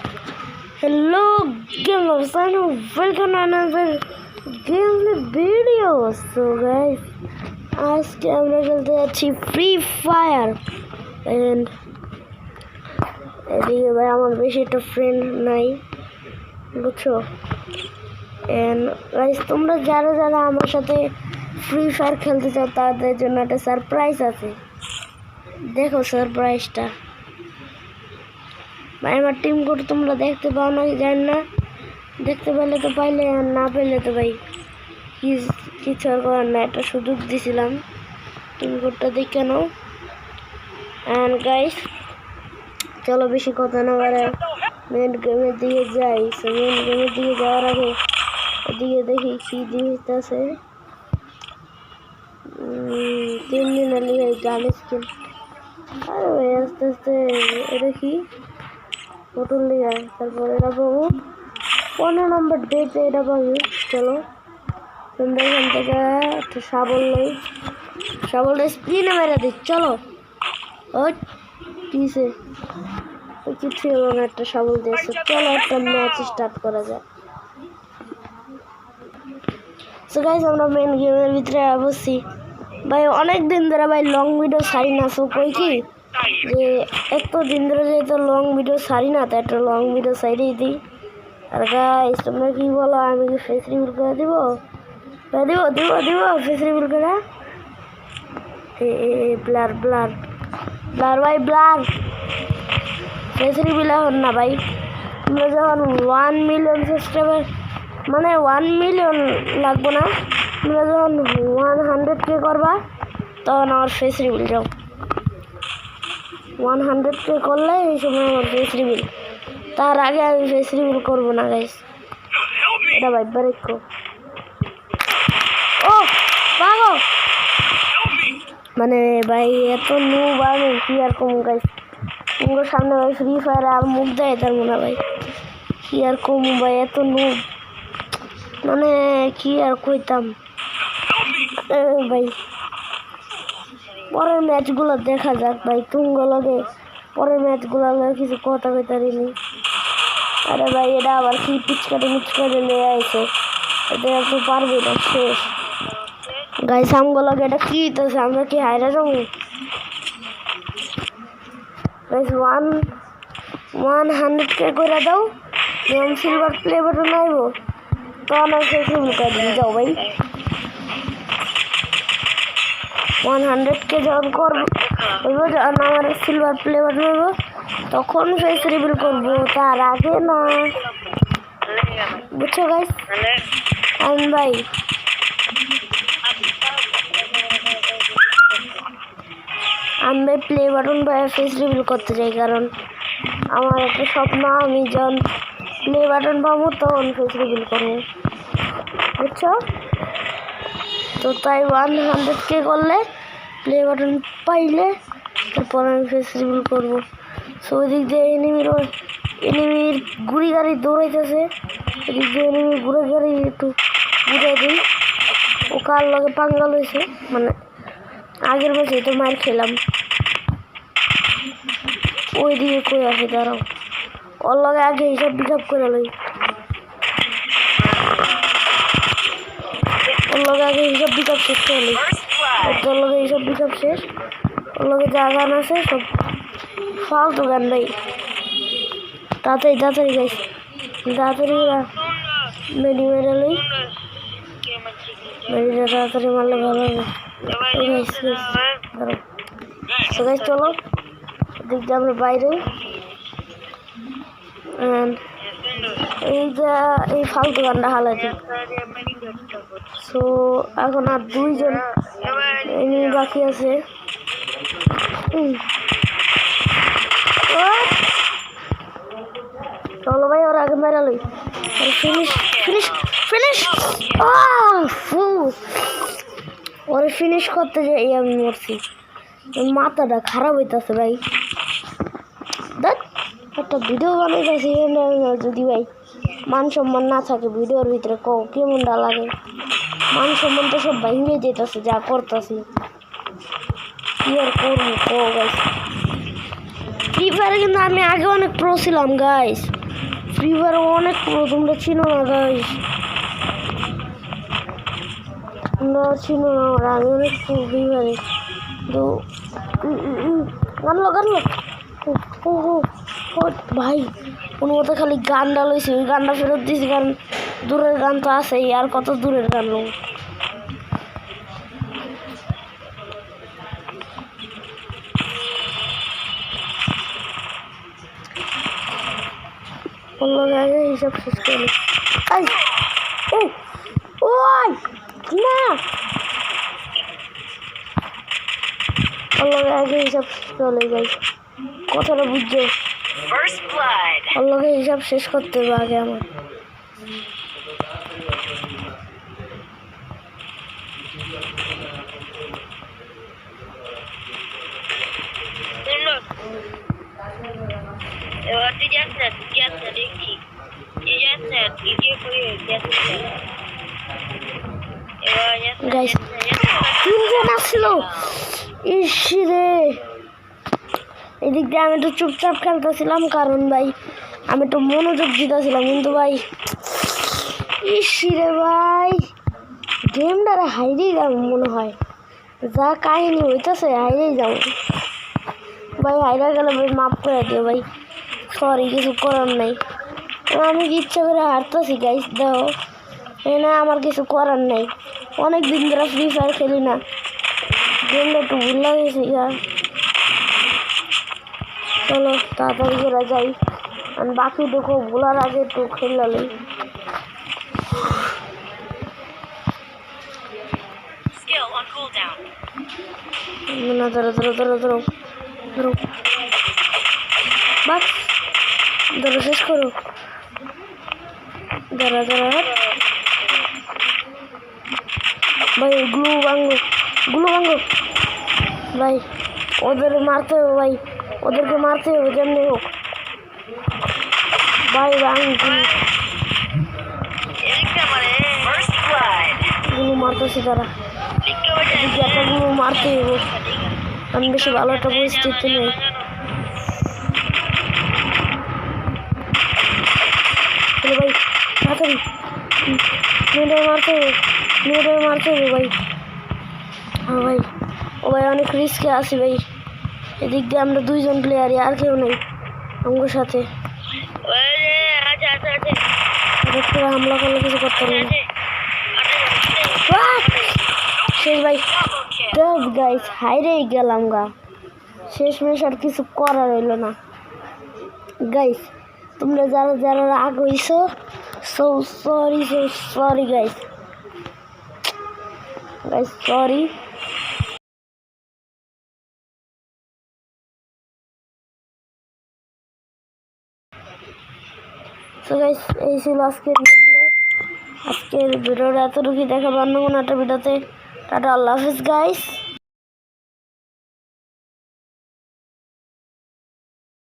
Hello gamers, and welcome to another gameplay video. So guys, আজকে আমরা খেলতে যাচ্ছি ফ্রি ফায়ার এন্ড এদিকে ভাই আমার বেশি একটা ফ্রেন্ড নাই, বুঝছো? এন্ড গাইস, তোমরা যারা যারা আমার সাথে ফ্রি ফায়ার খেলতে চাও তাদের জন্য একটা সারপ্রাইজ আছে। দেখো সারপ্রাইজটা। ভাই আমার টিম কোড তোমরা দেখতে পাও না জানি না, দেখতে পেলে তো পাইলে, আর না পেলে তো ভাই কিছু আর করার না, একটা সুযোগ দিছিলাম। টিম কোডটা দেখে নাও। অ্যান্ড গাইস, চলো বেশি কথা না বলে মেন গেমের দিকে যাই। মেন গেমের দিকে যাওয়ার আগে এদিকে দেখি কি দিতেছে। 3 দিন আগে এই গান স্কিন, আরে ভাই আস্তে আস্তে এটা কি হোটেল লিয়া, তারপর এটা পাবো 15 নম্বর ডেটে এটা পাবো। চলো তোমরা এখান থেকে একটা শাবলটা স্পিনে মেরে দিই। চলো ও কিসে কিছু এবং একটা শাবল দিয়েছে। চলো একটা ম্যাচ স্টার্ট করা যায়। সো গাইস, আমরা মেন গেমের ভিতরে বসছি ভাই। অনেক দিন ধরে ভাই লং ভিডিও ছাড়ি না। সো কই কি যে এত দিন ধরে যেহেতু লং ভিডিও ছাড়ি না, তো একটা লং ভিডিও ছাড়িয়ে দিই। আর গাইস তোমরা কি বলো, আমি কি ফেস রিভিল করে দিব? ফেস রিভিল করে ব্লার ভাই, ব্লার ফেস রিভিল এখন না ভাই। তোমরা যখন 1 মিলিয়ন সাবস্ক্রাইবার, মানে 1 মিলিয়ন লাগবো না, তোমরা যখন 100K করবা তখন আমার ফেস রিভিল যাও। 100K করলে এই সময় আমার ফেস রিভিল, তার আগে আমি ফেস রিভিল করবো না গাইস। এটা ভাই বারেকো ও পাগো, মানে ভাই এত নুব আমি কি আর কম গাইস। তোমার সামনে ভাই ফ্রি ফায়ার আর মুখ দেয় তার মনে ভাই কি আর কম ভাই, এত নুব মানে কি আর কইতাম ভাই। পরের ম্যাচগুলো দেখা যাক ভাই, তুমগুলোকে পরের ম্যাচগুলো কিছু কথা কইতারিনি। আরে ভাই এটা আবার কি পিচকারি নিয়ে আইছে, এটা তো পারবে না, শেষ গাইস। আমগুলোকে এটা কি হইতেছে, আমরা কি হাইরা যাবো গাইস? 100K করে দাও, যখন সিলভার প্লে বাটন আইব তখন আর ফেস রিভিল করে দিন। যাও ভাই 100K যখন করবো যখন আমার সিলভার প্লে বাটন হইব তখন ফেস রিভিল করবো, তার আগে না, বুঝছো গাইস? আমি ভাই প্লে বাটন বা ফেস রিভিল করতে চাই, কারণ আমার একটা স্বপ্ন আমি যখন প্লে বাটন পাবো তখন ফেস রিভিল করবো, বুঝছো? তো তাই 100K করলে প্লে বাটন পাইলে তারপর আমি ফেস রিভিল করবো। সো ওই দিক দিয়ে এনিমির গুড়ি গাড়ি দৌড়াইতেছে, এদিক দিয়ে এনিমির ঘুরে গাড়ি একটু ঘুরে দিই। ও কার লগে পাঙ্গাল হয়েছে, মানে আগের বছর তো মার খেলাম। ওই দিকে কই আসে, দাঁড়াও ওর লগে আগে হিসাব বিকাপ করে লই, ওর লগে আগে হিসাব বিকাপ শেষ করে লই। তোর লগে হিসাব বিকাপ শেষ, ওর লগে যা গান আছে সব ফালতু গান ভাই। তাড়াতাড়ি গাইস, তাড়াতাড়ি মেডি মেরে লই, মেডিটা তাড়াতাড়ি মারলে ভালো হবে। সো গাইস চলো দিক দিয়ে আমরা বাইরে। এই ফালতু গানটা হালাইছি। সো এখন আর 2 জন এনিমি বাকি আছে। চলো ভাই ওর আগে মেরা লই, ফিনিশ ওরে ফিনিশ করতে যাই আমি মরছি। মাথাটা খারাপ হইতেছে ভাই। দেখ একটা ভিডিও বানাইতেছি, যদি ভাই মান সম্মান না থাকে ভিডিওর ভিতরে কও কেমনটা লাগে? মান সম্মান তো সব ভেঙে যেতেছে যা করতেছি, কি আর করবো কও গাইস। ফ্রি ফায়ারে কিন্তু আমি আগে অনেক প্রো ছিলাম গাইস, ফ্রি ফায়ারে অনেক প্রো, তোমরা চিনো না গাইস, তোমরা চিনো না আমার, আমি অনেক প্রো ফ্রি ফায়ারে। তো গান লো ও ভাই কোনো মতো খালি গানটা লইছি, ওই গানটা ফেরত দিয়েছি, কারণ দূরের গান তো আছেই, আর কত দূরের গান লোক। আগে হিসাব শেষ করে না, আগে হিসাব শেষ করে যাই, কথাটা বুঝছো? আগে হিসাব শেষ করতে হবে আগে আমার। তিনজন আসছিল, ইসরে এদিক দিয়ে আমি একটু চুপচাপ খেলতেছিলাম, কারণ ভাই আমি একটু মনোযোগ দিতেছিলাম, কিন্তু ভাই ইসরে ভাই গেমটারে হাইরেই যাবো মনে হয়, যা কাহিনী হইতেছে হাইরেই যাবো ভাই, হাইরা গেলে ভাই মাফ করে দিও ভাই, সরি কিছু করার নাই, আমি ইচ্ছা করে হারতেছি গাইস, দেখো না আমার কিছু করার নাই, অনেক দিন ধরে ফ্রি ফায়ার খেলি না, গেমটা একটু ভুল লাগেছি। চলো তাড়াতাড়ি করে যাই, আর বাকি দেখো ভোলার আগে একটু খেললে না, ধরো ধরো ধরো ধরো ধরো বাস, ধরো শেষ করো, ধরা ধরা ভাই, গ্লু ভাঙ্গো ভাই, ওদের মারতে হবে ভাই, ওদেরকে মারতে হবে যেমনি হোক ভাই, গুলো মারতেছি তারা, একটা গুলো মারতে হবে, আমি বেশি ভালো একটা পরিস্থিতি নেই। ভাই তাড়াতাড়ি মেয়েটাকে মারতে হবে ভাই, হ্যাঁ ভাই, ও ভাই অনেক রিস্কে আছি ভাই, এদিক দিয়ে আমরা দুইজন প্লেয়ারই, আর কেউ নেই আমার সাথে, হামলা করলে কিছু করতে হবে না। শেষ ভাই, গাইস হাইরেই গেলাম গা, শেষমেশ আর কিছু করার রইল না গাইস, তোমরা যারা যারা রাগ হইছো, সো সরি গাইস সরি। তো গাইস এই ছিল আজকের ভিডিওটা, এতটুকুই, দেখাবো অন্য কোনো একটা ভিডিওতে। টাটা, আল্লাহ হাফিজ গাইস।